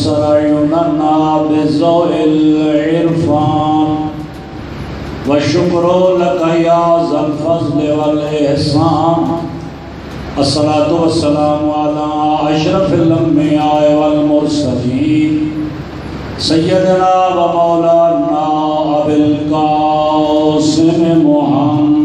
بصر عيوننا بضوء العرفان والشكر لك يا ذا الفضل والإحسان الصلاة والسلام على أشرف الأنبياء والمرسلين سيدنا ومولانا أبي القاسم محمد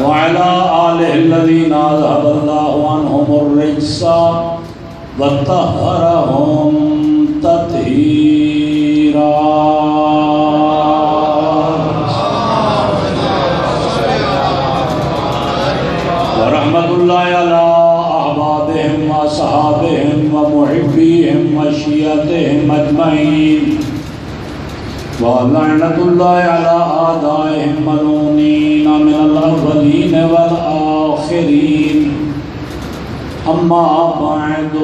وعلى آله الذين أذهب الله عنهم الرجس وطهرهم تطهيرا ورحمة الله على أحبابهم وصحابهم ومحبيهم وشيعتهم أجمعين ولعنة الله على أعدائهم ملعونين من الأولين والآخرين أما بعد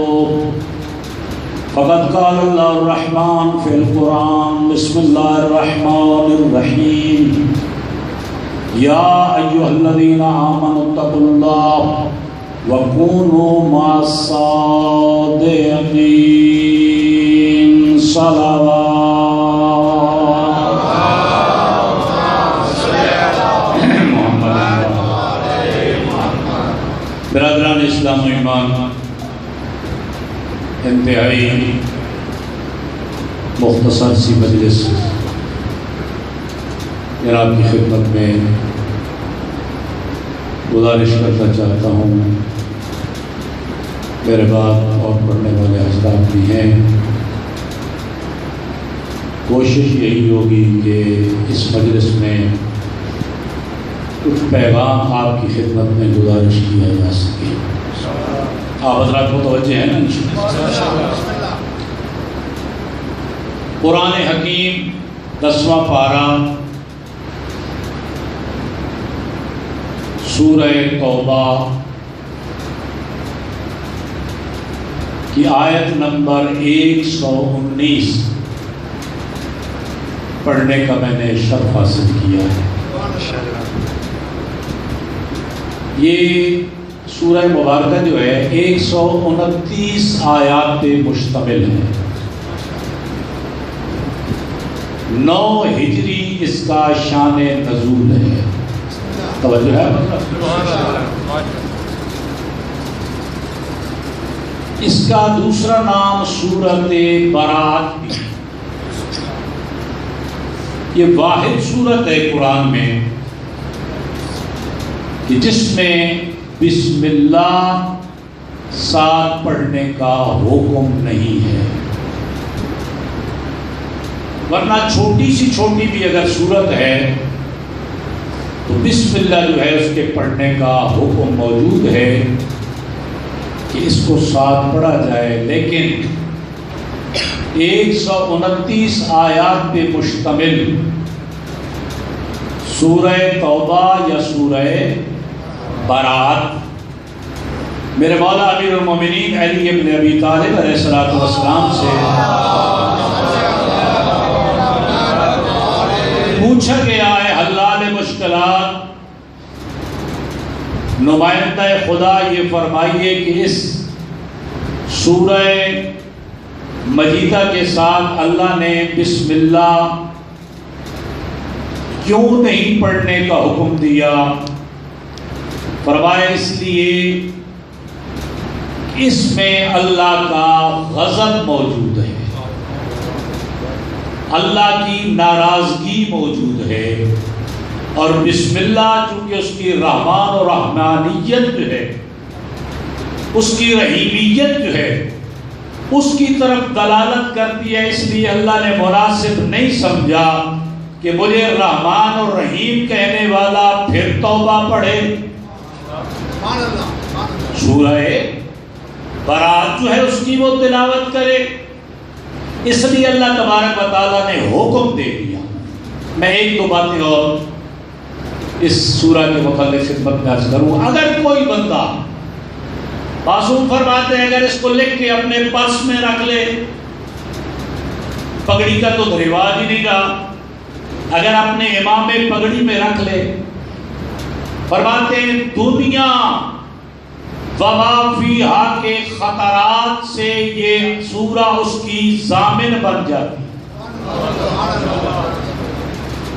فقد قال الله الرحمن في القرآن بسم الله الرحمن الرحيم يا أيها الذين آمنوا اتقوا الله وكونوا مع الصادقين صلوات برادران اسلام و ایمان، انتہائی مختصر سی مجلس جناب کی خدمت میں گزارش کرنا چاہتا ہوں۔ میرے بعد اور پڑھنے والے حضرات بھی ہیں، کوشش یہی ہوگی کہ اس مجلس میں کچھ پیغام آپ کی خدمت میں گزارش کیا جا سکے۔ آپ حضرات متوجہ ہیں نا؟ قرآن حکیم 10واں پارہ سورہ توبہ کی آیت نمبر 119 پڑھنے کا میں نے شرف حاصل کیا ہے۔ یہ سورہ مبارکہ جو ہے 129 آیات پہ مشتمل ہے۔ 9 ہجری اس کا شان نزول ہے۔ توجہ ہے؟ اس کا دوسرا نام سورۃ برات بھی۔ یہ واحد سورت ہے قرآن میں کہ جس میں بسم اللہ ساتھ پڑھنے کا حکم نہیں ہے، ورنہ چھوٹی سی چھوٹی بھی اگر سورت ہے تو بسم اللہ جو ہے اس کے پڑھنے کا حکم موجود ہے کہ اس کو ساتھ پڑھا جائے، لیکن 129 آیات پہ مشتمل سورہ توبہ یا سورہ برات میرے مولا امیر المومنین علی ابن ابی طالب علیہ السلام سے پوچھا گیا ہے حلال مشکلات، نمائندہ خدا یہ فرمائیے کہ اس سورہ مجیدہ کے ساتھ اللہ نے بسم اللہ کیوں نہیں پڑھنے کا حکم دیا؟ فرمایا اس لیے اس میں اللہ کا غضب موجود ہے، اللہ کی ناراضگی موجود ہے، اور بسم اللہ چونکہ اس کی رحمان و رحمانیت جو ہے، اس کی رحیمیت جو ہے، اس کی طرف دلالت کرتی ہے، اس لیے اللہ نے مناسب نہیں سمجھا کہ مجھے رحمان اور رحیم کہنے والا پھر توبہ پڑھے۔ سورہ برات جو ہے اس کی وہ تلاوت کرے، اس لیے اللہ تبارک و تعالیٰ نے حکم دے دیا۔ میں ایک دو باتیں اور اس سورہ کے متعلق خدمت میں عرض کروں۔ اگر کوئی بندہ معصوم فرماتے ہیں اگر اس کو لکھ کے اپنے پرس میں رکھ لے، پگڑی کا تو رواج ہی نہیں رہا، اگر اپنے امام پگڑی میں رکھ لے فرماتے ہیں دنیا وما فیہا کے خطرات سے یہ سورہ اس کی ضامن بن جاتی،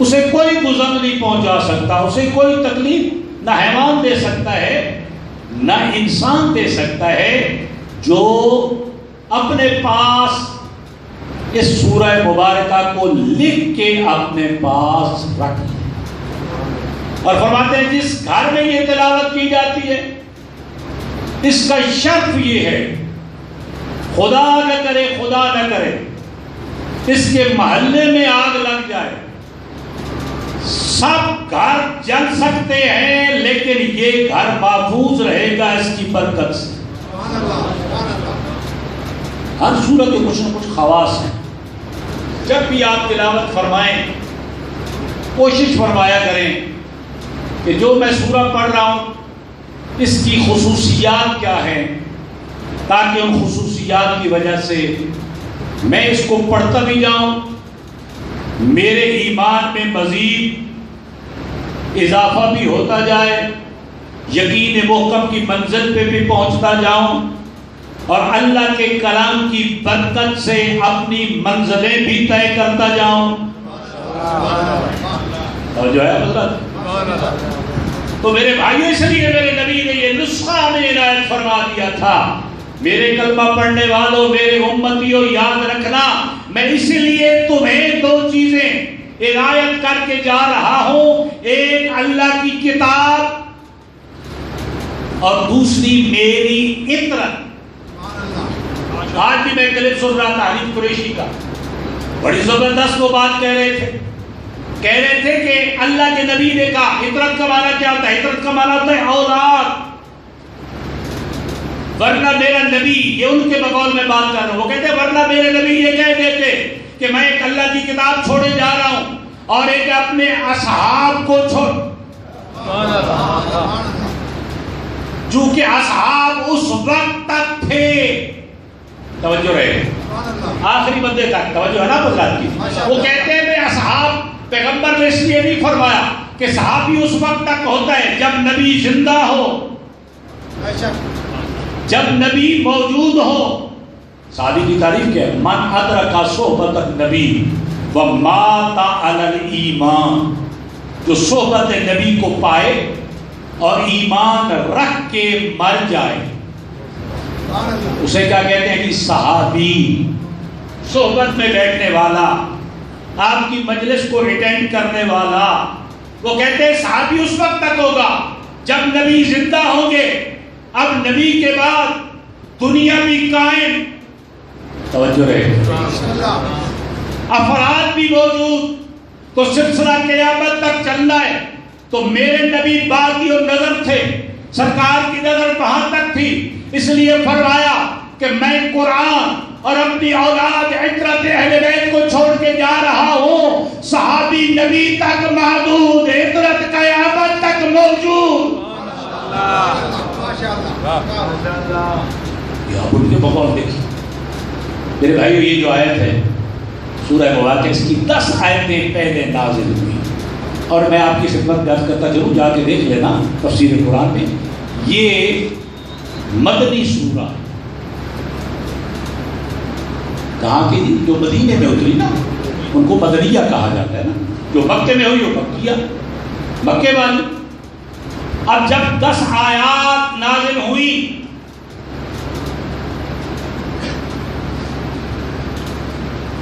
اسے کوئی گزر نہیں پہنچا سکتا، اسے کوئی تکلیف نہ حیوان دے سکتا ہے نہ انسان دے سکتا ہے، جو اپنے پاس اس سورہ مبارکہ کو لکھ کے اپنے پاس رکھ لے۔ اور فرماتے ہیں جس گھر میں یہ تلاوت کی جاتی ہے اس کا شرف یہ ہے، خدا نہ کرے خدا نہ کرے اس کے محلے میں آگ لگ جائے، سب گھر جل سکتے ہیں لیکن یہ گھر محفوظ رہے گا اس کی برکت سے۔ ہر سورت کے کچھ نہ کچھ خواص ہیں، جب بھی آپ تلاوت فرمائیں کوشش فرمایا کریں کہ جو میں سورہ پڑھ رہا ہوں اس کی خصوصیات کیا ہیں، تاکہ ان خصوصیات کی وجہ سے میں اس کو پڑھتا بھی جاؤں، میرے ایمان میں مزید اضافہ بھی ہوتا جائے، یقین محکم کی منزل پہ بھی پہنچتا جاؤں، اور اللہ کے کلام کی برکت سے اپنی منزلیں بھی طے کرتا جاؤں۔ اور جو ہے حضرت تو میرے بھائیوں، اس لیے میرے نبی نے یہ نسخہ ہمیں عنایت فرما دیا تھا، میرے کلمہ پڑھنے والوں، میرے امتیوں، یاد رکھنا میں اس لیے تمہیں دو چیزیں عنایت کر کے جا رہا ہوں، ایک اللہ کی کتاب اور دوسری میری عطرت۔ آج بھی میں کلپ سن رہا تھا حنیف قریشی کا، بڑی زبردست وہ بات کہہ رہے تھے کہ اللہ کے نبی نے کہا عطرت کا معنی کیا ہوتا ہے؟ عطرت کا معنی ہوتا ہے اولاد، ورنہ میرا نبی، یہ ان کے بقول میں بات کر رہا ہوں، وہ کہتے ہیں ورنہ میرے نبی یہ کہہ دیتے کہ میں ایک اللہ کی کتاب چھوڑے جا رہا ہوں اور ایک اپنے اصحاب کو چھوڑ، چونکہ اصحاب اس وقت تک تھے، توجہ رہے آخری بندے تک، توجہ ہے نا حضرات کی، وہ کہتے ہیں میں اصحاب، پیغمبر نے اس لیے نہیں فرمایا کہ صحابی اس وقت تک ہوتا ہے جب نبی زندہ ہو، جب نبی موجود ہو۔ صحابی کی تعریف کیا ہے؟ من ادرک صحبت النبی ومات علی الایمان، جو صحبت نبی کو پائے اور ایمان رکھ کے مر جائے، اسے کیا کہتے ہیں کہ صحابی، صحبت میں بیٹھنے والا، آپ کی مجلس کو اٹینڈ کرنے والا۔ وہ کہتے ہیں صحابی اس وقت تک ہوگا جب نبی زندہ ہوں گے، اب نبی کے بعد دنیا بھی قائم، توجہ رہے، افراد بھی موجود، تو سلسلہ قیامت تک چلنا ہے، تو میرے نبی باقی اور نظر تھے، سرکار کی نظر وہاں تک تھی، اس لیے فرمایا کہ میں قرآن اور اپنی اولاد عطرت اہل بیت کو چھوڑ کے جا رہا ہوں، صحابی نبی تک محدود، عطرت قیامت تک موجود۔ یہ آپ ان کے بقول دیکھیں میرے بھائیو، یہ جو آیت ہے سورہ مواقع، اس کی 10 آیتیں پہلے نازل ہوئی، اور میں آپ کی خدمت میں عرض کرتا ضرور، جا کے دیکھ لینا تفسیر قرآن میں، یہ مدنی سورہ کہاں کی تھی؟ جو مدینے میں اتری نا ان کو مدنیہ کہا جاتا ہے نا، جو مکے میں ہوئی وہ مکیہ، مکے والی۔ اب جب 10 آیات نازل ہوئی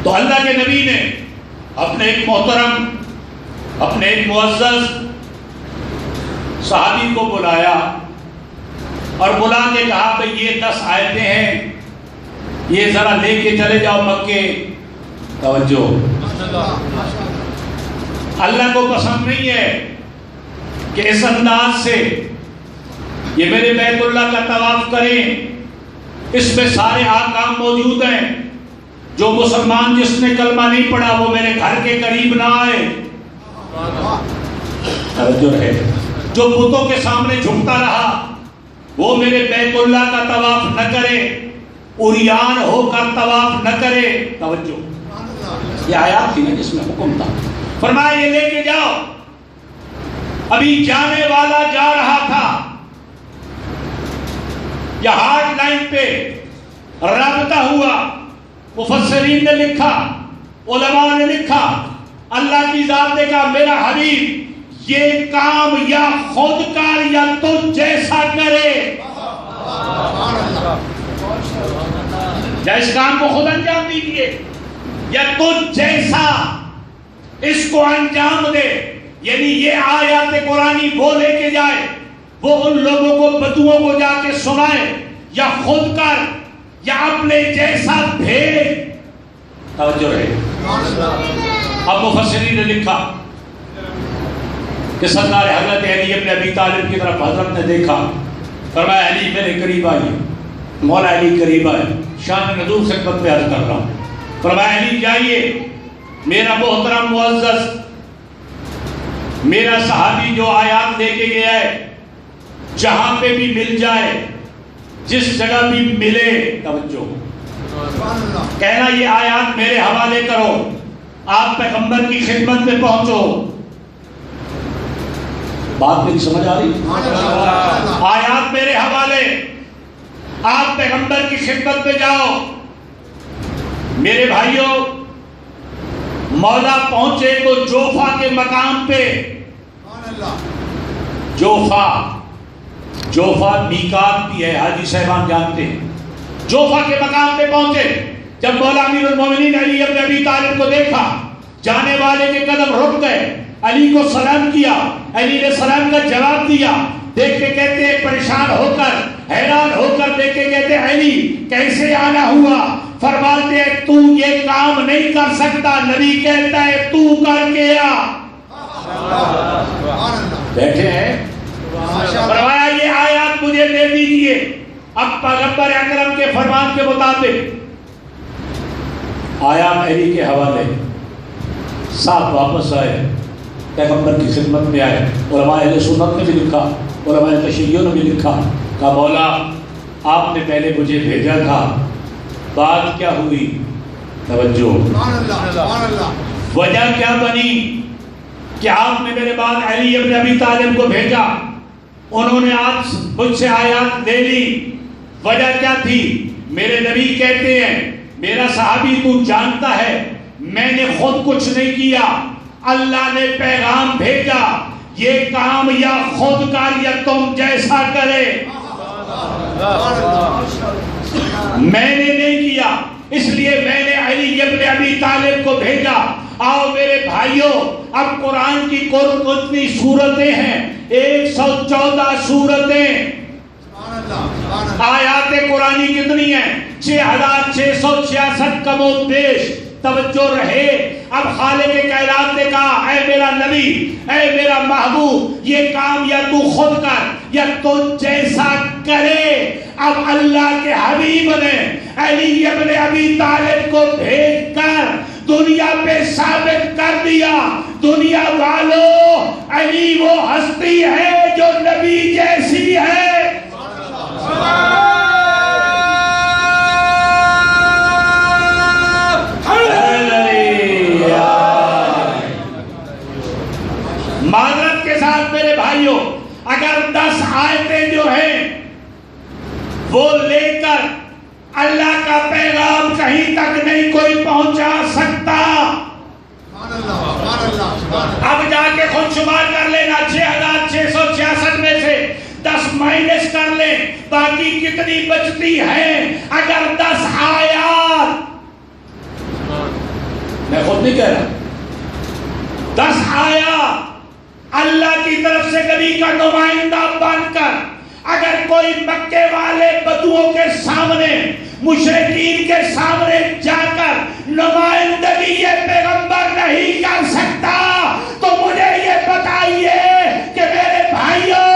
تو اللہ کے نبی نے اپنے ایک محترم، اپنے ایک معزز صحابی کو بلایا اور بلا کے کہا کہ یہ 10 آیتیں ہیں، یہ ذرا لے کے چلے جاؤ مکے۔ توجہ، اللہ کو پسند نہیں ہے کہ اس انداز سے یہ میرے بیت اللہ کا طواف کریں، اس میں سارے احکام موجود ہیں، جو مسلمان جس نے کلمہ نہیں پڑھا وہ میرے گھر کے قریب نہ آئے، توجہ رہے، جو بتوں کے سامنے جھکتا رہا وہ میرے بیت اللہ کا طواف نہ کرے، عریان ہو کر طواف نہ کرے۔ توجہ، یہ آیات تھی نا جس میں حکم تھا، فرمایا یہ لے کے جاؤ، ابھی جانے والا جا رہا تھا، یا ہارڈ لائن پہ رابطہ ہوا، مفسرین نے لکھا، علماء نے لکھا، اللہ کی ذات نے کہا میرا حبیب یہ کام یا خود کر یا تجھ جیسا کرے، یا اس کام کو خود انجام دیجیے یا تجھ جیسا اس کو انجام دے۔ یعنی یہ آیات قرآنی وہ لے کے جائے، وہ ان لوگوں کو بدوؤں کو جا کے سنائے، یا خود کر یا اپنے جیسا بھیج۔ توجہ رہے۔ اب مفسرین نے لکھا کہ سرکار حضرت علی ابن ابی طالب کی طرف حضرت نے دیکھا، فرمایا علی میرے قریب آئیے، مولا علی قریب آئے، شان نزول خدمت میں عرض کر رہا ہوں۔ فرمایا علی جائیے، میرا محترم معزز میرا صحابی جو آیات لے کے گیا ہے، جہاں پہ بھی مل جائے، جس جگہ بھی ملے، توجہ کہنا یہ آیات میرے حوالے کرو، آپ پیغمبر کی خدمت میں پہنچو۔ بات میری سمجھ آ رہی؟ آیات میرے حوالے، آپ پیغمبر کی خدمت میں جاؤ۔ میرے بھائیوں، مولا پہنچے تو جوفا کے مقام پہ، جوفا میقات بھی ہے، حاجی صاحبان جانتے ہیں، جوفا کے مقام پہ پہنچے۔ جب مولا امیر المومنین علی ابن ابی طالب کو دیکھا، جانے والے کے قدم رک گئے، علی کو سلام کیا، علی نے سلام کا جواب دیا، دیکھ کے کہتے ہیں پریشان ہو کر، حیران ہو کر دیکھ کے کہتے ہیں علی کیسے آنا ہوا؟ فرماتے ہیں تو یہ کام نہیں کر سکتا، نبی کہتا ہے تو کر کے آ۔ بیٹھے ہیں، فرمایا یہ آیات مجھے دے دیجئے۔ اب پیغمبر اکرم کے فرمان کے مطابق آیات علی کے حوالے، ساتھ واپس آئے، پیغمبر کی خدمت میں آئے۔ علماء اہل سنت نے بھی لکھا، علماء تشیعوں نے بھی لکھا، کہا مولا آپ نے پہلے مجھے بھیجا تھا، بات کیا ہوئی؟ توجہ، وجہ کیا بنی کہ آپ نے میرے بعد علی ابن ابی طالب کو بھیجا، انہوں نے آج مجھ سے آیات لے لی، وجہ کیا تھی؟ میرے نبی کہتے ہیں میرا صحابی تو جانتا ہے میں نے خود کچھ نہیں کیا، اللہ نے پیغام بھیجا، یہ کام یا خود کر یا تم جیسا کرے، میں نے نہیں کیا، اس لیے میں نے علی ابن ابی طالب کو بھیجا۔ آؤ میرے بھائیوں، اب قرآن کی کتنی سورتیں ہیں؟ 114 سورتیں، آیات قرآنی کتنی ہیں؟ 6666 کم و بیش۔ توجہ رہے، اب خالق کائنات نے کہا اے میرا نبی، اے میرا محبوب، یہ کام یا تو خود کر یا تو جیسا کرے۔ اب اللہ کے حبیب نے علی ابن ابی طالب کو بھیج کر دنیا پہ ثابت کر دیا، دنیا والوں علی وہ ہستی ہے جو نبی جیسی ہے۔ معذرت کے ساتھ میرے بھائیوں، اگر 10 آیتیں جو ہیں وہ لے کر اللہ کا پیغام کہیں تک نہیں کوئی پہنچا سکتا، اب جا کے خود شمار کر لینا، 6666 میں سے 10 مائنس کر لیں، باقی کتنی بچتی ہیں؟ اگر 10 آیات، میں خود نہیں کہہ رہا، 10 آیات اللہ کی طرف سے نبی کا نمائندہ بن کر اگر کوئی مکے والے بدوؤں کے سامنے، مشرکین کے سامنے جا کر نمائندگی یہ پیغمبر نہیں کر سکتا، تو مجھے یہ بتائیے کہ میرے بھائیوں،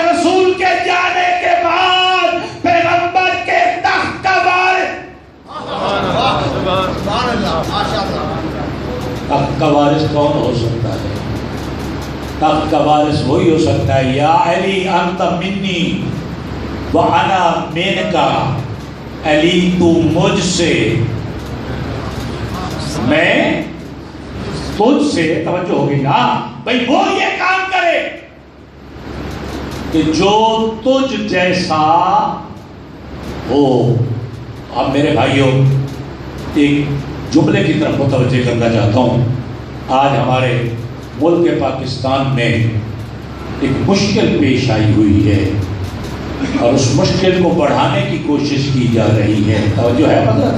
رسول کے جانے کے بعد پیغمبر کے تخت کا وارث کون ہو سکتا ہے؟ تخت کا وارث وہی ہو سکتا ہے، یا علی انت منی وانا منکا، علی تو مجھ سے میں تجھ سے، توجہ ہوگی نا بھئی، وہ یہ کام کرے کہ جو تجھ جیسا ہو. اب میرے بھائیوں ایک جملے کی طرف متوجہ کرنا چاہتا ہوں. آج ہمارے ملک پاکستان میں ایک مشکل پیش آئی ہوئی ہے اور اس مشکل کو بڑھانے کی کوشش کی جا رہی ہے. توجہ ہے مطلب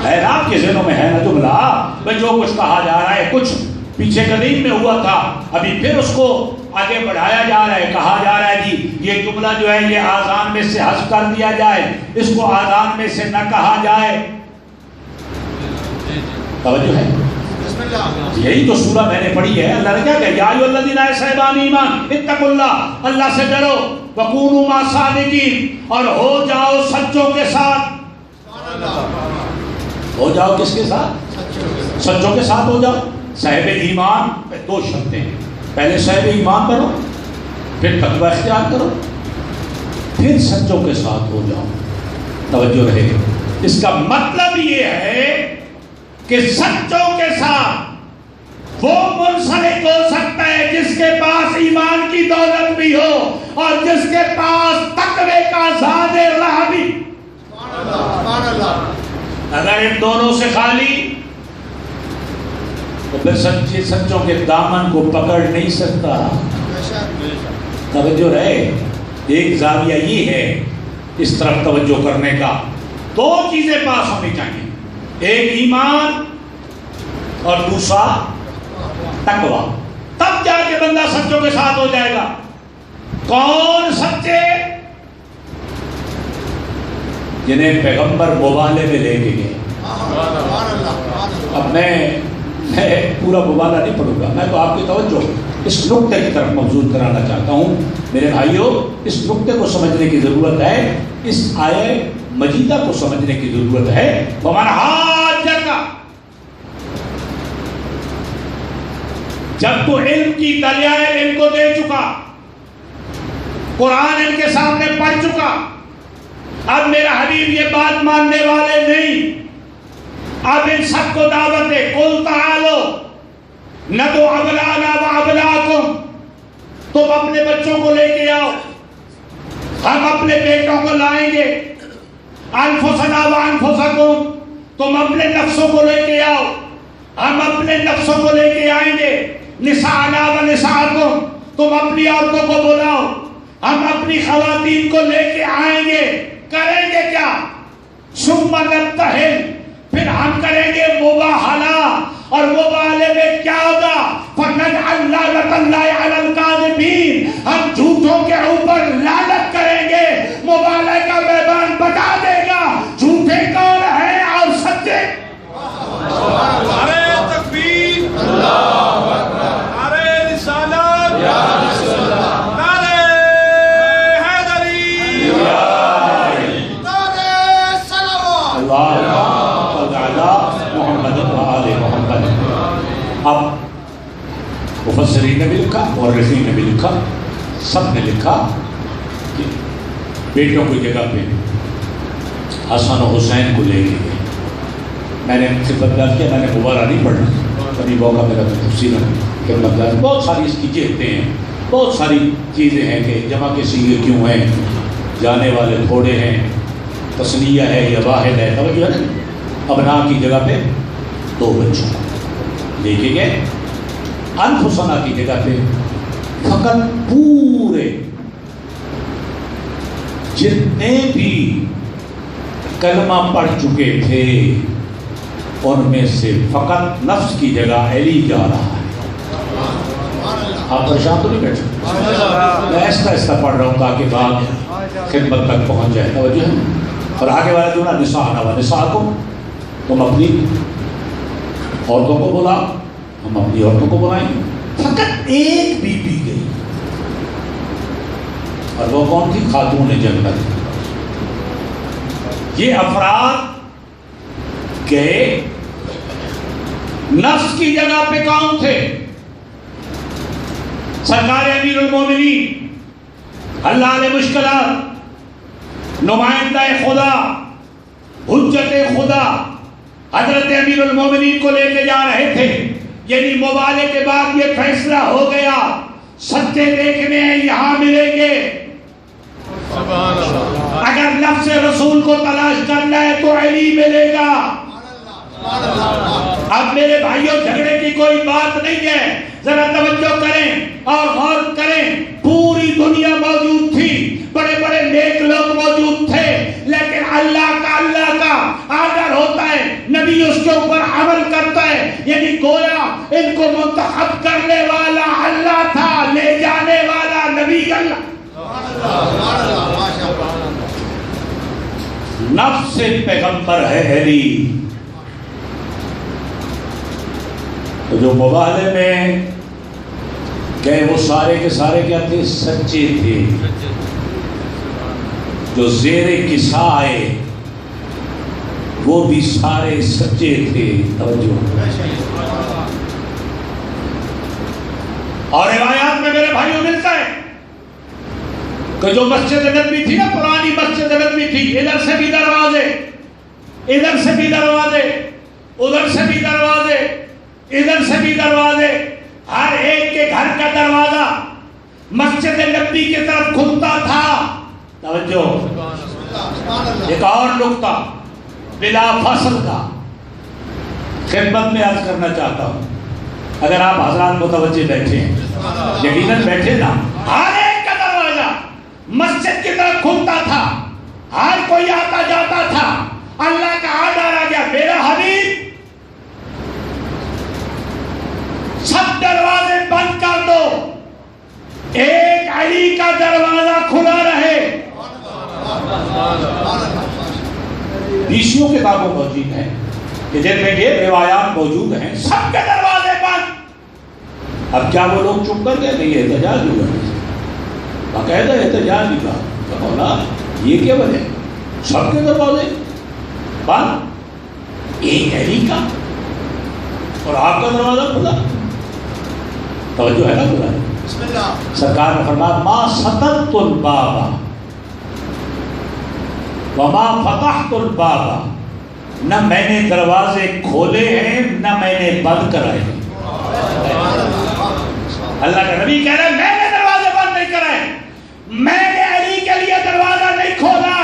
ہے نا، آپ کے ذہنوں میں ہے نا جملہ بھائی جو کچھ کہا جا رہا ہے کچھ پیچھے قدیم میں ہوا تھا، ابھی پھر اس کو آگے بڑھایا جا رہا ہے. کہا جا رہا ہے جی یہ جملہ جو ہے یہ آذان میں سے حذف کر دیا جائے، اس کو آذان میں سے نہ کہا جائے. توجہ ہے، یہی تو سورہ میں نے پڑھی ہے. اللہ نے کیا کہا؟ یا ایھا الذین صاحبان ایمان اتقوا اللہ، اللہ سے ڈرو، وکونوا مع الصادقین، اور ہو جاؤ سچوں کے ساتھ. ہو جاؤ کس کے ساتھ؟ سچوں کے ساتھ ہو جاؤ. صاحب ایمان پہ دو شرطیں ہیں، پہلے صاحب ایمان بنو، پھر تقوی اختیار کرو، پھر سچوں کے ساتھ ہو جاؤ. توجہ رہے، اس کا مطلب یہ ہے کہ سچوں کے ساتھ وہ منسلک ہو سکتا ہے جس کے پاس ایمان کی دولت بھی ہو اور جس کے پاس تقوی کا زاد راہ بھی. اگر ان دونوں سے خالی تو پھر سچوں کے دامن کو پکڑ نہیں سکتا. توجہ رہے، ایک زاویہ یہ ہے اس طرف توجہ کرنے کا. دو چیزیں پاس ہونی چاہیے، ایک ایمان اور دوسرا تقوی. تب جا کے بندہ سچوں کے ساتھ ہو جائے گا. کون سچے؟ جنہیں پیغمبر مبالے میں لے کے گئے. اب میں پورا مبالہ نہیں پڑھوں گا، میں تو آپ کی توجہ اس نقطے کی طرف مبذول کرانا چاہتا ہوں. میرے بھائیوں اس نقطے کو سمجھنے کی ضرورت ہے، اس آیہ مجیدہ کو سمجھنے کی ضرورت ہے. وَمَنْ حَاجَّكَ، جب تو علم کی دلیائل ان کو دے چکا، قرآن ان کے سامنے پڑھ چکا، اب میرا حبیب یہ بات ماننے والے نہیں. اب ان سب کو دعوت ہے، قُلْ تَعَالُوا نَدْعُ أَبْنَاءَنَا وَأَبْنَاءَكُمْ، تم اپنے بچوں کو لے کے آؤ، ہم اپنے بیٹوں کو لائیں گے. أَنفُسَنَا وَأَنفُسَكُمْ، تم اپنے نفسوں کو لے کے آؤ، ہم اپنے نفسوں کو لے کے آئیں گے. نِسَاءَنَا وَنِسَاءَكُمْ، تم اپنی عورتوں کو بلاؤ، ہم اپنی خواتین کو لے کے آئیں گے. کریں گے کیا؟ ثُمَّ نَبْتَهِلْ، پھر ہم کریں گے مباہلہ، اور مباہلے میں کیا ہوگا؟ فَنَجْعَلْ لَعْنَتَ اللَّهِ عَلَى الْكَاذِبِينَ، ہم جھوٹوں کے اوپر لعنت کریں گے. مباہلے کا میدان بتا دے گا جھوٹے کون ہیں اور سچے. نعرہ تکبیر، اللہ اکبر، نعرہ رسالت، یا رسول اللہ، نعرہ حیدری، نعرہ صلوات، اللہ تعالی محمد و آل محمد. اب مفسرین نے بھی لکھا، مورخین نے بھی لکھا، سب نے لکھا کہ بیٹوں کی جگہ پہ حسن و حسین کو لے کے گئے. میں نے خدمت گار کیا، میں نے دوبارہ نہیں پڑھنا، کبھی موقع میرا تو تفصیل ہے. خدمت گار بہت ساری اس کی جہتیں ہیں، بہت ساری چیزیں ہیں کہ جمع کے سیغے کیوں ہیں، جانے والے تھوڑے ہیں، تسنیہ ہے یا واحد ہے. توجہ ہے نا، ابنا کی جگہ پہ دو بچوں لے کے گئے. انفسنا کی جگہ پہ فقط پورے جتنے بھی کلمہ پڑھ چکے تھے ان میں سے فقط نفس کی جگہ علی جا رہا ہے. آپ پریشان تو نہیں بیٹھے، میں ایسا ایسا پڑھ رہا ہوں تاکہ بات خدمت تک پہنچ جائے. توجہ. اور آگے والا جو نا نساءنا ونساءکم، تم اپنی عورتوں کو بلا، ہم اپنی عورتوں کو بلائیں گے. فقط ایک بی بی گئی، اور وہ کون تھی؟ خاتون جنت. یہ افراد گئے. نفس کی جگہ پہ کون تھے؟ سرکار امیر المومنین، حلال مشکلات، نمائندہ خدا، حجت خدا، حضرت امیر المومنین کو لے کے جا رہے تھے. یعنی مبالے کے بعد یہ فیصلہ ہو گیا سچے دیکھنے ہیں یہاں ملیں گے. اگر لفظ رسول کو تلاش کرنا ہے تو علی ملے گا. اب میرے بھائیوں جھگڑے کی کوئی بات نہیں ہے. ذرا توجہ کریں اور غور کریں. پوری دنیا موجود تھی, بڑے بڑے نیک لوگ موجود تھے, لیکن اللہ کا آرڈر ہوتا ہے, نبی اس کے اوپر عمل کرتا ہے. یعنی گویا ان کو منتخب کرنے والا اللہ تھا, لے جانے والا نبی اللہ. نفس پیغمبر ہے علی. تو جو مبالغے میں کہ وہ سارے کے سارے کیا تھے, سچے تھے. جو زیر قصہ آئے وہ بھی سارے سچے تھے. توجہ. اور روایات میں میرے بھائیوں ملتا ہے کہ جو مسجد نبوی تھی نا, پرانی مسجد نبوی تھی, ادھر سے بھی دروازے, ادھر سے بھی دروازے, ادھر سے بھی دروازے, ادھر سے بھی دروازے, ہر ایک کے گھر کا دروازہ مسجد نبوی کی طرف کھلتا تھا. توجہ. ایک اور نقطہ بلا فصل کا خدمت میں عرض کرنا چاہتا ہوں. اگر آپ حضرات متوجہ بیٹھے ہیں, یقیناً بیٹھے نا, ہر ایک کا دروازہ مسجد کی طرف کھلتا تھا, ہر کوئی آتا جاتا تھا. اللہ کا آرڈر آ گیا, میرا حبیب سب دروازے بند کر دو, ایک علی کا دروازہ کھلا رہے. بیسیوں کتابوں موجود ہیں کہ جن میں یہ روایات موجود ہیں, سب کے دروازے بند. اب کیا وہ لوگ چپ کر گئے؟ نہیں, احتجاج ہوا, باقاعدہ احتجاج ہوا. مولا یہ کیا وجہ, سب کے دروازے بند, ایک علی کا اور آپ کا دروازہ کھلا. توجہ ہے نا پورا. سرکار نے فرمایا ما سترت الباب وما فتحت الباب, نہ میں نے دروازے کھولے ہیں نہ میں نے بند کرائے. اللہ کا نبی کہہ رہا ہے میں نے دروازے بند نہیں کرائے, میں نے علی کے لیے دروازہ نہیں کھولا.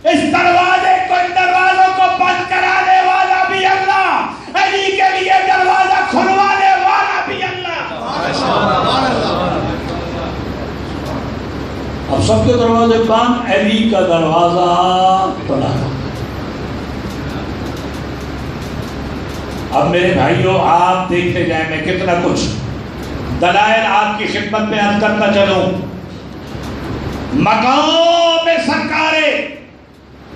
اس دروازے کو, ان دروازوں کو بند کرانے والا بھی اللہ, علی کے لیے دروازہ کھلوانے والا بھی اللہ. اب سب کے دروازے بند, علی کا دروازہ کھلا. اب میرے بھائیوں آپ دیکھتے جائیں, میں کتنا کچھ دلائل آپ کی خدمت میں عرض کرتا چلوں. مقام سرکار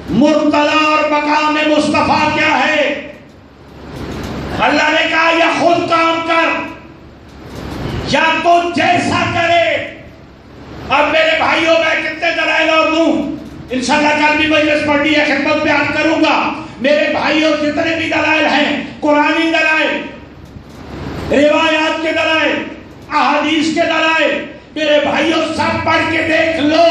مرتضی اور مقام مصطفیٰ کیا ہے؟ اللہ نے کہا یا خود کام کر یا تو جیسا کرے. اب میرے بھائیوں میں کتنے دلائل اور دوں, انشاءاللہ کل بھی مجلس پڑھنی ہے, خدمت میں عرض کروں گا. میرے بھائیوں جتنے بھی دلائل ہیں, قرآنی دلائل, روایات کے دلائل, احادیث کے دلائل, میرے بھائیوں سب پڑھ کے دیکھ لو.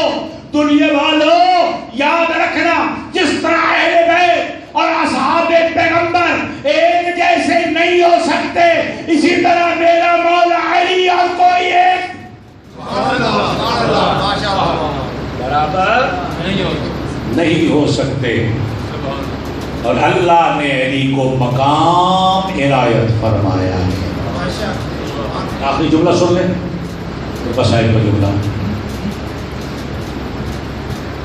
دنیا والوں یاد رکھنا, جس طرح اہل بیت اور اصحاب پیغمبر ایک جیسے نہیں ہو سکتے, اسی طرح میرا مولا علی اور کوئی ایک برابر نہیں ہو سکتے. اور اللہ نے علی کو مقام عنایت فرمایا ہے. آخری جملہ سن لیں, مسائل کا جملہ.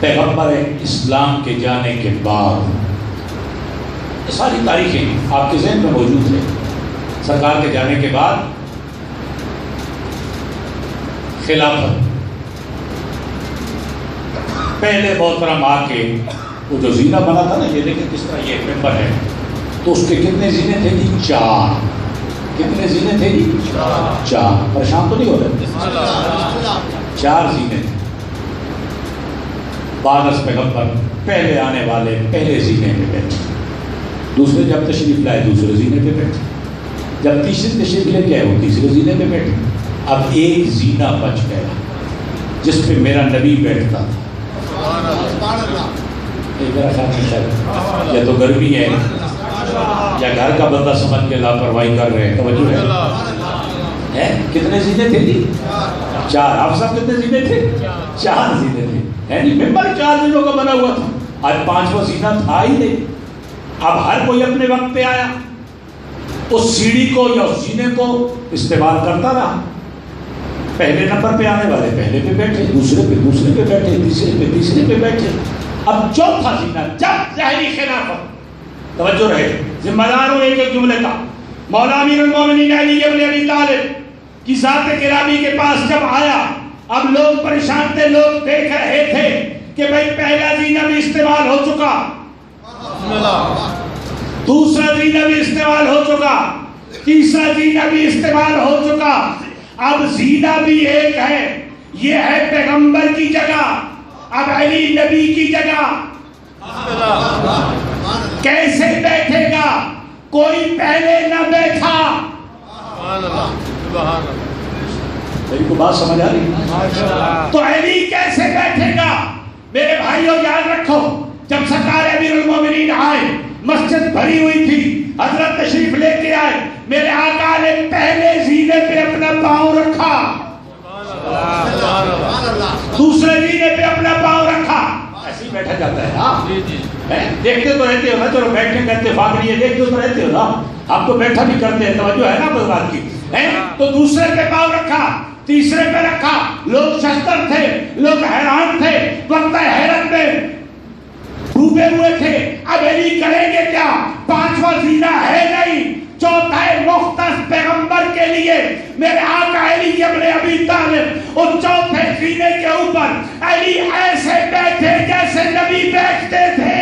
پیغمبر اسلام کے جانے کے بعد ساری تاریخیں آپ کے ذہن میں موجود ہیں. سرکار کے جانے کے بعد خلافت, پہلے محترم آ کے وہ جو زینہ بنا تھا نا, یہ دیکھیں کس طرح یہ ممبر ہے, تو اس کے کتنے زینے تھے جی؟ 4. کتنے زینے تھے جی؟ 4. پریشان تو نہیں ہو رہے؟ 4 زینے تھے. بارس پیغمبر پہلے آنے والے پہلے زینے پہ بیٹھے, دوسرے جب تشریف لائے دوسرے زینے پہ بیٹھے, جب تیسرے تشریف لے کے آئے وہ تیسرے زینے پہ بیٹھے. اب ایک زینہ بچ گیا جس پہ میرا نبی بیٹھتا تھا. یا تو گرمی ہے یا گھر کا بندہ سمجھ کے لاپرواہی کر رہے ہیں. توجہ ہے, کتنے زینے تھے جی؟ 4. آپ سب کتنے زینے تھے؟ 4 زینے تھے. ممبر 4 زینوں کا بنا ہوا تھا. آج 5واں زینہ تھا ہی نہیں. اب ہر کوئی اپنے وقت پہ آیا, اس سیڑھی کو یا اس زینے کو استعمال کرتا رہا. پہلے نمبر پہ آنے والے پہلے پہ بیٹھے, دوسرے پہ بیٹھے, تیسرے پہ بیٹھے. اب چوتھا زینہ جب ظاہری خلافت, توجہ رہے, ذمہ دار ہوں ایک جملے کا. مولا امیر المومنین علی ابن ابی طالب کی ذات گرامی کے پاس جب آیا, اب لوگ پریشان تھے, لوگ دیکھ رہے تھے کہ بھئی پہلا زینہ بھی استعمال ہو چکا, دوسرا زینہ بھی استعمال ہو چکا, تیسرا زینہ بھی استعمال ہو چکا. اب زینہ بھی ایک ہے, یہ ہے پیغمبر کی جگہ, اب علی نبی کی جگہ. کیسے بیٹھے گا؟ کوئی پہلے نہ بیٹھا. میری کو بات سمجھ آ رہی؟ تو علی کیسے بیٹھے گا؟ میرے بھائیوں یاد رکھو, جب سرکار امیر المومنین آئے, مسجد بھری ہوئی تھی, حضرت تشریف لے کے آئے, میرے آقا نے پہلے زینے پہ اپنا پاؤں رکھا, دوسرے زینے پہ اپنا پاؤں رکھا. ایسے ہی بیٹھا جاتا ہے. ہاں دیکھتے تو رہتے ہو نا, چلو بیٹھنے کا اتفاق نہیں ہے, دیکھتے تو رہتے ہو نا, آپ تو بیٹھا بھی کرتے ہیں, توجہ ہے نا اس بات کی. تو دوسرے پہ پاؤں رکھا, تیسرے پہ رکھا. لوگ شستر تھے, لوگ حیران تھے, وقت حیرت میں ڈوبے ہوئے تھے. اب علی کریں گے کیا؟ 5واں زینہ ہے نہیں, چوتھا مختص پیغمبر کے لیے. میرے آقا علی ابن ابی طالب اس چوتھے زینے کے اوپر علی ایسے بیٹھے جیسے نبی بیٹھتے تھے.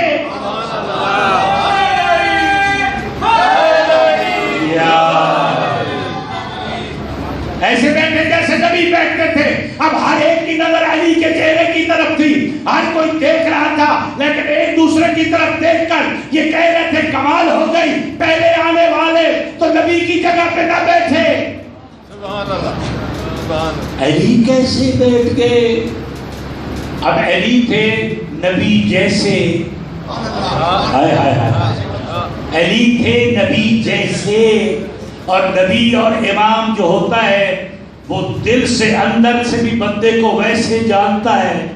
ایسے بیٹھے جیسے نبی بیٹھتے تھے. اب ہر ایک کی نظر علی کے چہرے کی طرف تھی, ہر کوئی دیکھ رہا تھا, لیکن ایک دوسرے کی طرف دیکھ کر یہ کہہ رہے تھے کمال ہو گئی, پہلے آنے والے تو نبی کی جگہ پہ نہ بیٹھے. علی کیسے بیٹھ گئے؟ اب علی تھے نبی جیسے, علی تھے نبی جیسے. اور نبی اور امام جو ہوتا ہے وہ دل سے اندر سے بھی بندے کو ویسے جانتا ہے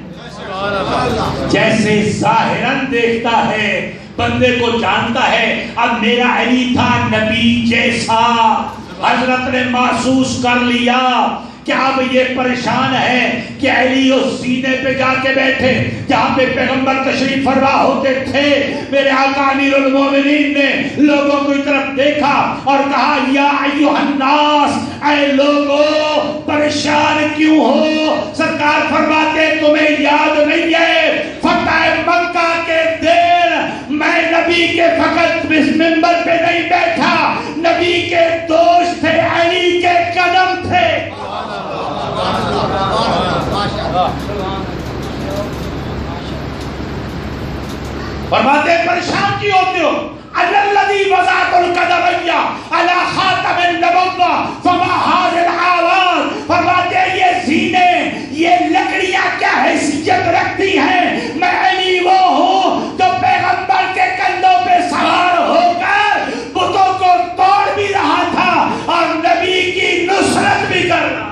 جیسے ظاہراً دیکھتا ہے, بندے کو جانتا ہے. اب میرا علی تھا نبی جیسا. حضرت نے محسوس کر لیا کہ اب یہ پریشان ہے کہ علی اس سینے پہ جا کے بیٹھے جہاں پہ پیغمبر تشریف فرما ہوتے تھے. میرے آقا امیر المومنین نے لوگوں کی طرف دیکھا اور کہا یا ایھا الناس, اے لوگو پریشان کیوں ہو؟ سرکار فرماتے تمہیں یاد نہیں ہے فتح مکہ کے دن میں نبی کے فقط اس منبر پہ نہیں بیٹھا, نبی کے دوست تھے, علی کے قدم تھے. فرماتے پریشان کیوں ہوتے ہو؟ الذی وضعت القدمیا علی خاتم النبوہ فما هذا الآواز. فرماتے یہ زینے, یہ لکڑیاں کیا حیثیت رکھتی ہیں؟ میں علی وہ ہوں جو پیغمبر کے کندھوں پہ سوار ہو کر بتوں کو توڑ بھی رہا تھا اور نبی کی نصرت بھی کر رہا تھا.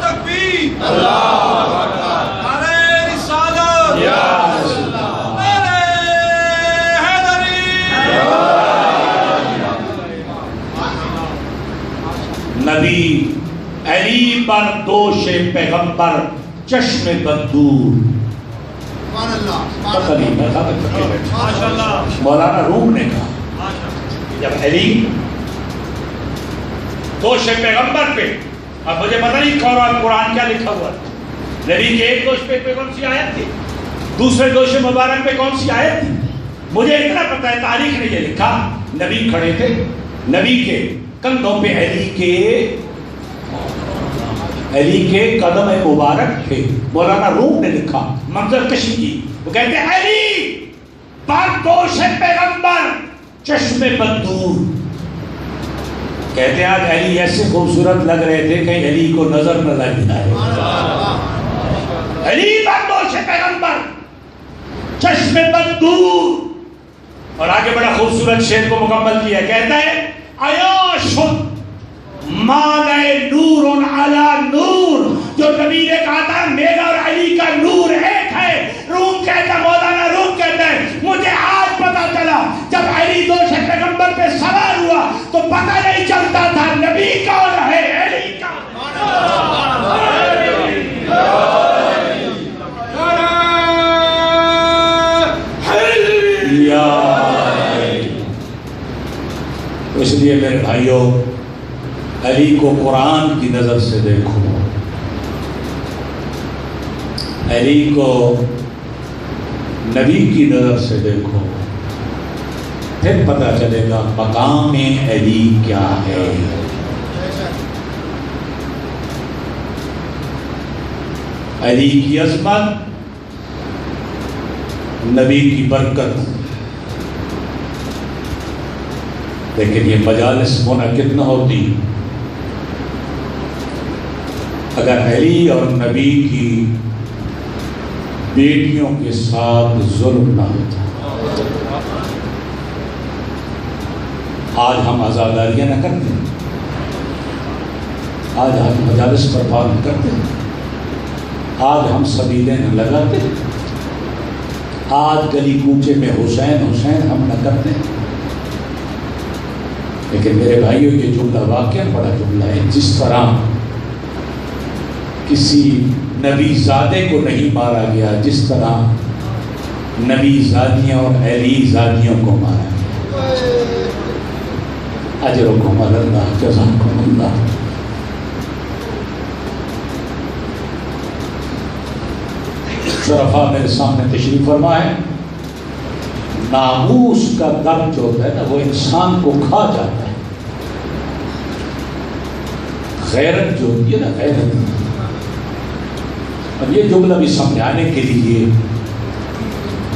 تکبیر, اللہ اکبر, نعرہ رسالت, یا رسول اللہ, نعرہ حیدری. نبی علی پر دوش پیغمبر چشم بدور. پتہ نہیں میں تھا تک مولانا روم نے کہا جب علی دوش پیغمبر پہ, اب مجھے پتہ نہیں قرآن کیا لکھا ہوا, نبی کے ایک دوش پہ کون سی آیت تھی, دوسرے دوش مبارک پہ کون سی آیت تھی, مجھے اتنا پتہ ہے تاریخ نے یہ لکھا. نبی کھڑے تھے, نبی کے کندھوں پہ علی کے قدم مبارک تھے. مولانا روم نے لکھا منظر کشی کی, وہ کہتے ہیں علی پر دوش پیغمبر چشم بدور. کہتے ہیں آج علی ایسے خوبصورت لگ رہے تھے کہ علی کو نظر نہ لگ جائے. علی بردوش پیغمبر چشم بدور. اور آگے بڑا خوبصورت شعر کو مکمل کیا, کہتا ہے عیاش مانے نور علی نور، جو نبی نے کہا تھا میرا اور علی کا نور ایک ہے. روم کہتا ہے، مولانا روم کہتا ہے مجھے آج پتا چلا جب علی دوش پیغمبر پہ سوار ہوا تو پتہ نہیں چلتا تھا نبی کون ہے علی کا. اس لیے میرے بھائیوں علی کو قرآن کی نظر سے دیکھو، علی کو نبی کی نظر سے دیکھو، پھر پتہ چلے گا مقام علی کیا ہے. علی کی عظمت، نبی کی برکت. لیکن یہ مجالس منعقد نہ ہوتی اگر علی اور نبی کی بیٹیوں کے ساتھ ظلم نہ ہوتا. آج ہم عزاداریاں نہ کرتے، آج ہم مجالس پر بات نہ کرتے، آج ہم سبیلیں نہ لگاتے، آج گلی کوچے میں حسین حسین ہم نہ کرتے. لیکن میرے بھائیوں یہ جملہ واقعہ بڑا جملہ ہے. جس طرح کسی نبی زادے کو نہیں مارا گیا، جس طرح نبی زادیاں اور علی زادیوں کو مارا گیا. اجرکم علی اللہ، جزاکم اللہ. شرفاء میرے سامنے تشریف فرما ہے. ناموس کا درد جو ہے نا وہ انسان کو کھا جاتا ہے. غیرت جو ہوتی ہے نا، غیرت. اور یہ جملہ بھی سمجھانے کے لیے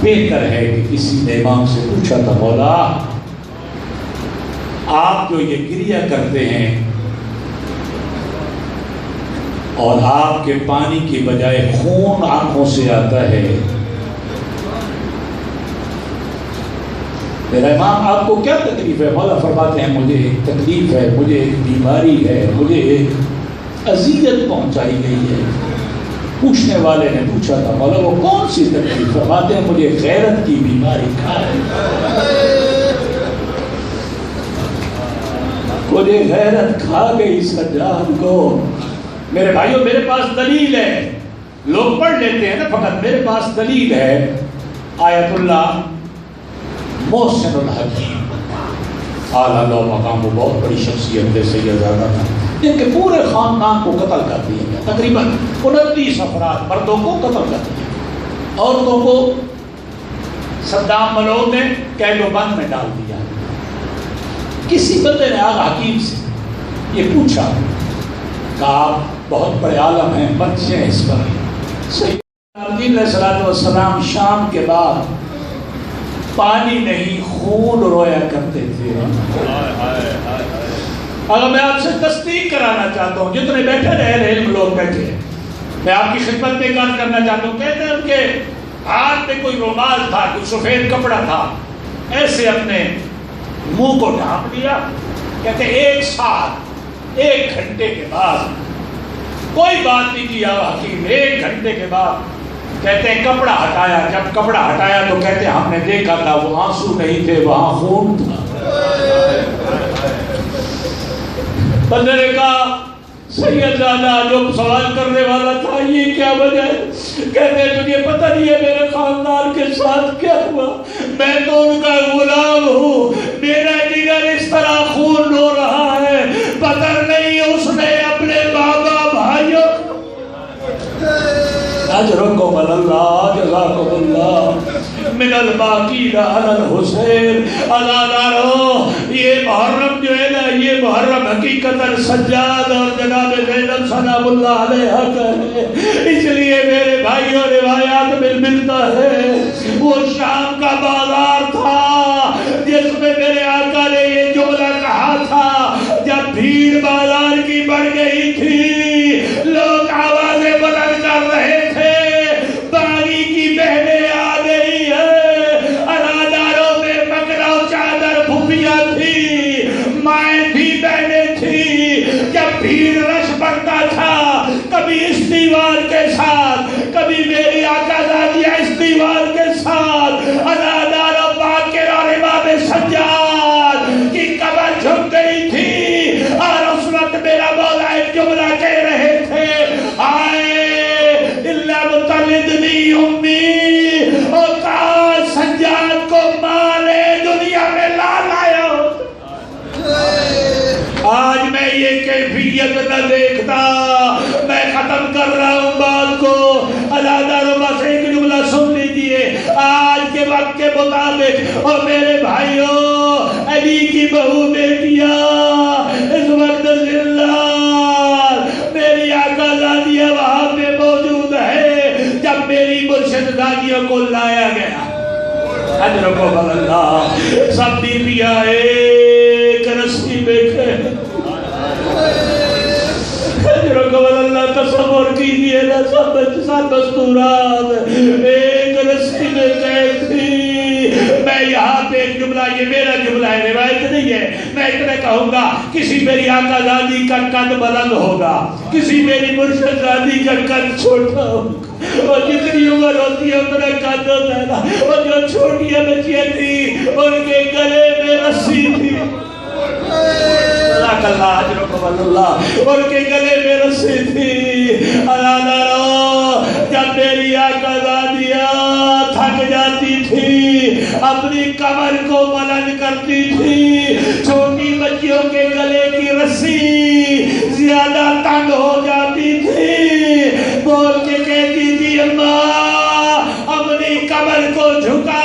بہتر ہے کہ کسی نے امام سے پوچھا تھا مولا آپ جو یہ کریا کرتے ہیں اور آپ کے پانی کی بجائے خون آنکھوں سے آتا ہے، میرا امام آپ کو کیا تکلیف ہے؟ مولا فرماتے ہیں مجھے ایک تکلیف ہے، مجھے ایک بیماری ہے، مجھے ایک اذیت پہنچائی گئی ہے. پوچھنے والے نے پوچھا تھا مولا وہ کون سی تکلیف؟ فرماتے ہیں مجھے غیرت کی بیماری کھا رہی ہے، مجھے غیرت کھا گئی سجاد کو. میرے بھائیوں میرے پاس دلیل ہے، لوگ پڑھ لیتے ہیں نا فقط، میرے پاس دلیل ہے. آیت اللہ محسن الحکیم اعلیٰ لو مقام، وہ بہت بڑی شخصیت ہے، سیدزادہ تھا. ان کے پورے خاندان کو قتل کر دیا گیا، تقریباً 29 افراد مردوں کو قتل کر دیا، عورتوں کو صدام ملعون نے قید و بند میں ڈال دیا. کسی بندے نے آغا حکیم سے یہ پوچھا کہ آپ بہت بڑے عالم ہیں، بچے اس پر. سیدنا علیہ السلام شام کے بعد پانی نہیں خون رویا کرتے تھے. اگر میں آپ سے تصدیق کرانا چاہتا ہوں، جتنے بیٹھے رہے علم لوگ بیٹھے ہیں، میں آپ کی خدمت میں کام کرنا چاہتا ہوں. کہتے ہیں ان کے ہاتھ میں کوئی رومال تھا، کوئی سفید کپڑا تھا، ایسے اپنے منہ کو ڈھانپ لیا. کہتے ہیں 1 سال 1 گھنٹے کے بعد کوئی بات نہیں کیا حکیم. 1 گھنٹے کے بعد کہتے ہیں کپڑا ہٹایا. جب کپڑا ہٹایا تو کہتے ہیں ہم نے دیکھا تھا وہ آنسو نہیں تھے، وہاں خون تھا. بندے نے کہا سیدزادہ جو سوال کرنے والا تھا یہ کیا وجہ ہے؟ کہتے ہیں تجھے پتہ نہیں ہے میرے خاندان کے ساتھ کیا ہوا؟ میں تو ان کا غلام ہوں، میرا جگر اس طرح خون رو رہا ہے، پتہ نہیں اس نے اپنے بابا بھائیوں اجرکم اللہ، جزاکم اللہ من الباقین علی الحسین. عزادارو یہ محرم جو ہے نا، یہ محرم حقیقتاً سجاد اور جناب زینب سلام اللہ علیہ کا ہے. اس لیے میرے بھائیوں روایات میں ملتا ہے وہ شام کا بازار تھا جس میں میرے آقا نے یہ جملہ کہا تھا جب بھیڑ بازار کی بڑھ گئی تھی، لوگ آوازیں بلند کر رہے تھے باغی کی بہنیں آ گئی ہے. اراداروں میں مکرا و چادر پھوپیاں تھی، مائیں تھی، بہنیں تھی، دیوار کے ساتھ ادادار و باقر اور امام سجاد کی قبر جھک گئی تھی اور اس وقت میرا مولا ایک جملہ کہہ رہے تھے آئے اللہ متلدنی امی اور کہا سجاد کو مالے دنیا میں لا لایا. آج میں یہ کیفیت نہ دیکھتا. میں ختم کر رہا ہوں بات کو. اللہ دارو سے ایک جملہ سن لیجئے. آج کے وقت کے مطابق اور میرے بھائیوں علی کی بہو بیٹیاں اس وقت زندہ میری آقا زادیہ وہاں پہ موجود ہے جب میری مرشد زادیوں کو لایا گیا. حضرت اللہ سب بیویاں ایک رسی بیٹھے. حضرت اللہ تصور کیجئے نا سب مستورات ایک رسی میں قید تھی. میں یہاں پہ ایک جملہ یہ میرا جملہ ہے روایت نہیں ہے. میں اتنا کہوں گا کسی میری آقا زادی کا قد بلند ہوگا کسی میری مرشد زادی کا قد چھوٹا ہوگا اور جتنی عمر ہوتی ہے اتنا قد ہوتا ہے نا. اور جو چھوٹیاں بچیاں تھی ان کے گلے میں رسی تھی. اللہ ان کے گلے میں رسی تھی. جب میری آقا زادیاں تھک جاتی تھی اپنی کمر کو بلند کرتی تھی. چھوٹی بچیوں کے گلے کی رسی زیادہ تنگ ہو جاتی تھی. بول کے کہتی تھی اماں اپنی کمر کو جھکا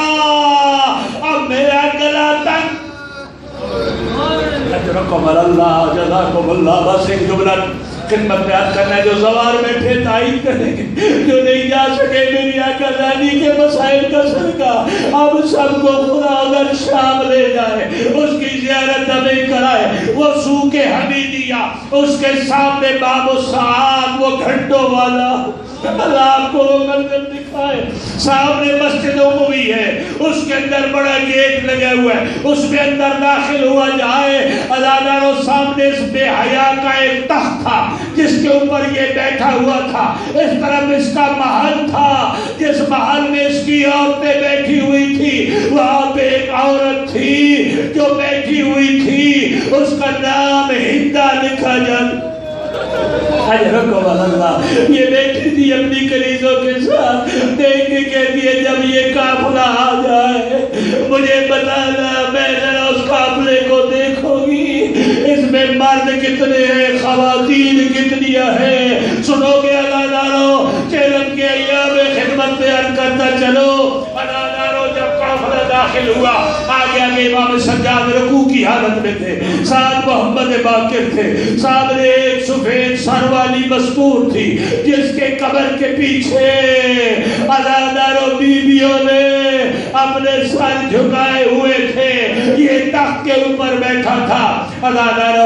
اب میرا گلا تنگ. اجرکم اللہ جزاکم اللہ. بس ایک جملہ خدمت بیان کرنا ہے جو زوار بیٹھے تائید کریں گے جو نہیں جا سکے میری آقا زادی کے مسائل کا صدقہ اب سب کو خدا اگر شام لے جائے اس کی زیارت ہمیں کرائے. وہ سوق حمیدیہ اس کے سامنے باب الساعات وہ گھنٹوں والا اللہ آپ کو وہ منظر دکھائے. سامنے مسجد عمومی ہے اس کے اندر بڑا گیٹ لگا ہوا ہے اس میں اندر داخل ہوا جائے. اللہ دارو سامنے اس بے حیا کا ایک تخت تھا جس کے اوپر یہ بیٹھا ہوا تھا. اس طرف اس کا محل تھا جس محل میں اس کی عورتیں بیٹھی ہوئی تھی. وہاں پہ ایک عورت تھی جو بیٹھی ہوئی تھی اس کا نام ہندہ لکھا جاتا. اللہ یہ بیٹھی تھی اپنی کلیزوں کے ساتھ دیکھ کے کہتی ہے جب یہ قافلہ آ جائے مجھے بتانا میں ذرا اس قافلے کو دیکھوں گی اس میں مرد کتنے ہیں خواتین کتنی ہیں. سنو گے اللہ دارو چیلن کے ایام خدمت بیان کرتا چلو. اللہ دارو جب قافلہ داخل ہوا آگے آگے امام سجاد رکوع کی حالت میں تھے. ساتھ محمد باقر تھے. سامنے ایک سفید سر والی مستور تھی جس کے قبر کے پیچھے ازادار و بیویوں نے اپنے سر جھکائے ہوئے تھے. یہ تخت کے اوپر بیٹھا تھا. ازادار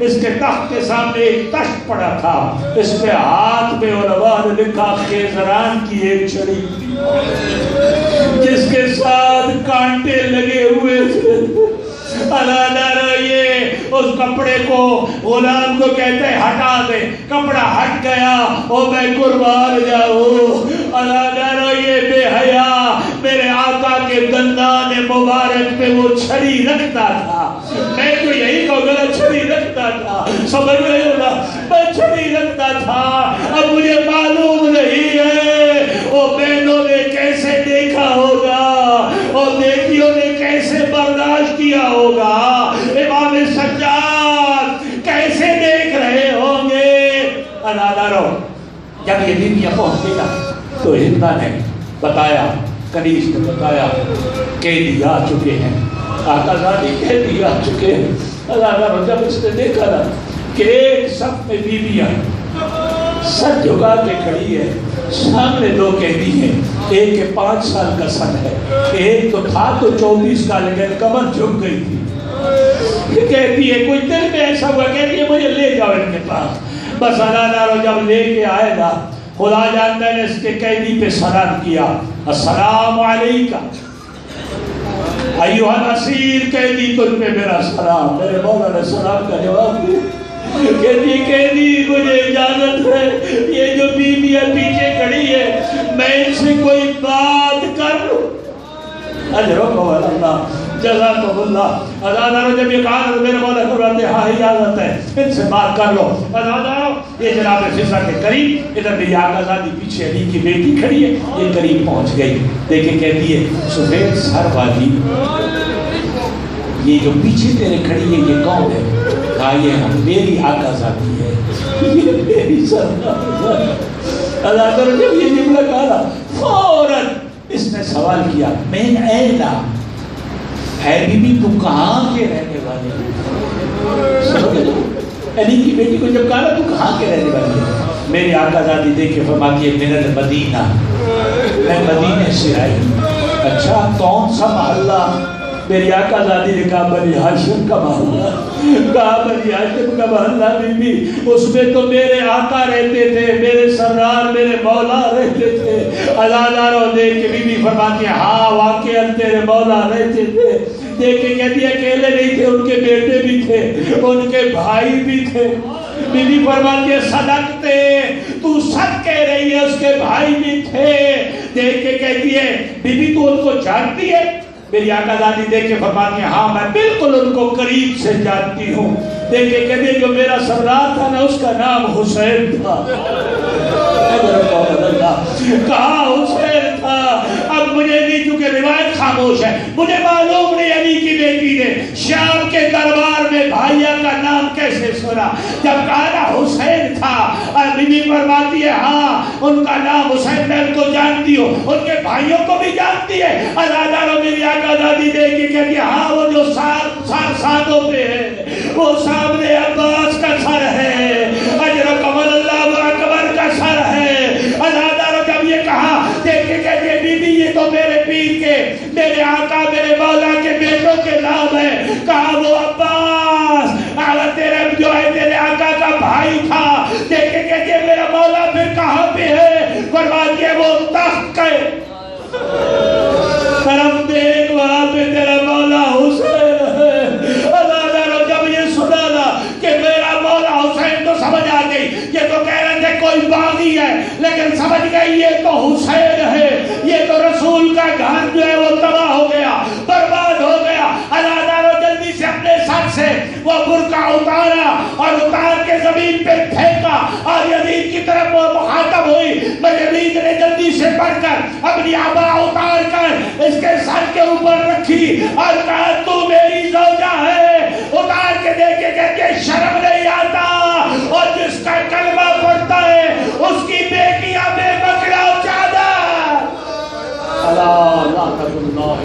اس کے تخت کے سامنے ایک تشت پڑا تھا. اس کے ہاتھ میں علماء نے لکھا خیزران کی ایک چھڑی جس کے ساتھ کانٹے لگے ہوئے تھے. اللہ یہ اس کپڑے کو غلام کو کہتے ہیں ہٹا دے. کپڑا ہٹ گیا او میں قربان جاؤں. اللہ یہ بے حیا میرے آقا کے دندان مبارک پہ وہ چھڑی رکھتا تھا. میں تو یہی کہوں گا چھڑی رکھتا تھا. سمجھ رہے ہو نا میں چھڑی رکھتا تھا. اب مجھے معلوم نہیں ہے وہ بہنوں نے کیسے دیکھا ہوگا اور بیٹیوں نے کیسے برداشت کیا ہوگا. امام سجاد کیسے دیکھ رہے ہوں گے. انادارو جب یہ دن یہ پہنچ گیا تو ہندہ نے بتایا کنیز نے بتایا قیدی آ چکے ہیں. آقا زادی قیدی آ چکے ہیں. انادارو جب اس نے دیکھا نا کہ ایک صف میں بیویاں سر جھکا کے کھڑی ہے. سامنے دو قیدی ہیں. ایک کے 5 سال کا سن ہے ایک تو تھا تو 24 کا لیکن کمر جھک گئی تھی. کہتی ہے کوئی دل میں ایسا ہوا کہتی ہے مجھے لے جاؤ ان کے پاس. بس انادارو جب لے کے آئے گا خدا جانتا ہے اس کے قیدی پہ سلام کیا السلام علیکم ایوہ الاسیر. قیدی تجھ پہ میرا سلام. میرے مولا نے سلام کا جواب دیا. قیدی مجھے اجازت ہے یہ جو بیویاں پیچھے کھڑی ہے میں ان سے کوئی بات اجرکم اللہ جزاکم اللہ۔ ازادارو جب یہ کہا تو میرے مولا فرماتے ہاں اجازت ہے، ان سے بات کر لو۔ ازادارو یہ جناب فضا کے قریب، ادھر میری آقا زادی پیچھے علی کی بیٹی کھڑی ہے، یہ قریب پہنچ گئی، دیکھیں کہتی ہے سفید سر والی یہ جو پیچھے تیرے کھڑی ہے یہ کون ہے؟ کہا یہ میری آقا زادی ہے، یہ میری سردار ہے۔ ازادارو جب یہ جملہ کہا فوراً اس نے سوال کیا من اینا، اے بی بی تم کہاں کے رہنے والے ہو؟ علی کی بیٹی کو جب کہا نا تو کہاں کے رہنے والے ہو؟ میری آقا زادی دیکھ کے فرماتی ہے من المدینہ، میں مدینے سے آئی ہوں۔ اچھا کون سا محلہ؟ میری آقا زادی نے کہا بنی ہاشم کا محلہ۔ کہا بنی ہاشم کا محلہ بی بی، اس میں تو میرے آقا رہتے تھے، میرے سردار میرے مولا رہتے تھے۔ ازاداروں دیکھ کے بی بی فرماتی ہے ہاں واقعا تیرے مولا رہتے تھے۔ دیکھ کے کہتی ہے اکیلے نہیں تھے، ان کے بیٹے بھی تھے، ان کے بھائی بھی تھے۔ بی بی فرماتی ہے صدقتے، تو سچ کہہ رہی ہے، اس کے بھائی بھی تھے۔ دیکھ کے کہتی ہے بی بی تو ان کو جانتی ہے؟ میری آقا زادی دیکھ کے فرماتی ہے ہاں میں بالکل ان کو قریب سے جانتی ہوں۔ دیکھ کے کہتے ہیں جو میرا سردار تھا نا اس کا نام حسین تھا۔ کہا حسین تھا۔ اب مجھے نہیں چونکہ روایت خاموش ہے، مجھے معلوم نہیں علی کی بیٹی نے شام کے دربار میں بھائیہ کا نام کیسے سنا۔ جب کہا نا حسین تھا، بی بی فرماتی ہے ہاں ان کا نام حسین، میں ان کو جانتی ہوں، ان کے بھائیوں کو بھی جانتی ہے۔ ازاداروں میری آقا زادی دیکھ کے کہتی ہے ہاں وہ جو ساتھوں پہ ہے، وہ سامنے عباس کا سر ہے، اجرکم اللہ اکبر کا سر ہے۔ ازاداروں جب یہ کہا دیکھ کے کہتی ہے بی بی یہ تو میرے پیر کے، میرے آقا میرے مولا کے بیٹوں کے نام ہے۔ کہا وہ عباس تیرے جو ہے تیرے آقا کا بھائی تھا۔ دیکھ کے کہتی ہے میرا مولا پھر کہاں پہ ہے؟ فرماتی ہے وہ تخت کے طرف دیکھ وہاں پہ تیرا مولا حسین ہے۔ ازاداروں جب یہ سنا نا کہ میرا مولا حسین تو سمجھ آ گئی، یہ تو کہہ رہے تھے کوئی باغی ہے، لیکن سمجھ گئی یہ تو حسین ہے، یہ تو رسول کا گھر جو ہے وہ تباہ ہو گیا، برباد ہو گیا۔ ازاداروں جلدی سے اپنے سر سے وہ برقع اتارا اور اتار کے زمین پہ پھینکا اور یزید کی طرف وہ مخاطب ہوئی۔ یزید نے جلدی سے بڑھ کر اپنی عبا اتار کر اس کے سر کے اوپر رکھی اور کہا تو میری زوجہ ہے۔ اتار کے دیکھ کے کہتے ہیں شرم نہیں آتا، اور جس کا کلمہ پڑھتا ہے اس کی بیٹیاں بے بکرا چادر۔ اللہ لا تقل اللہ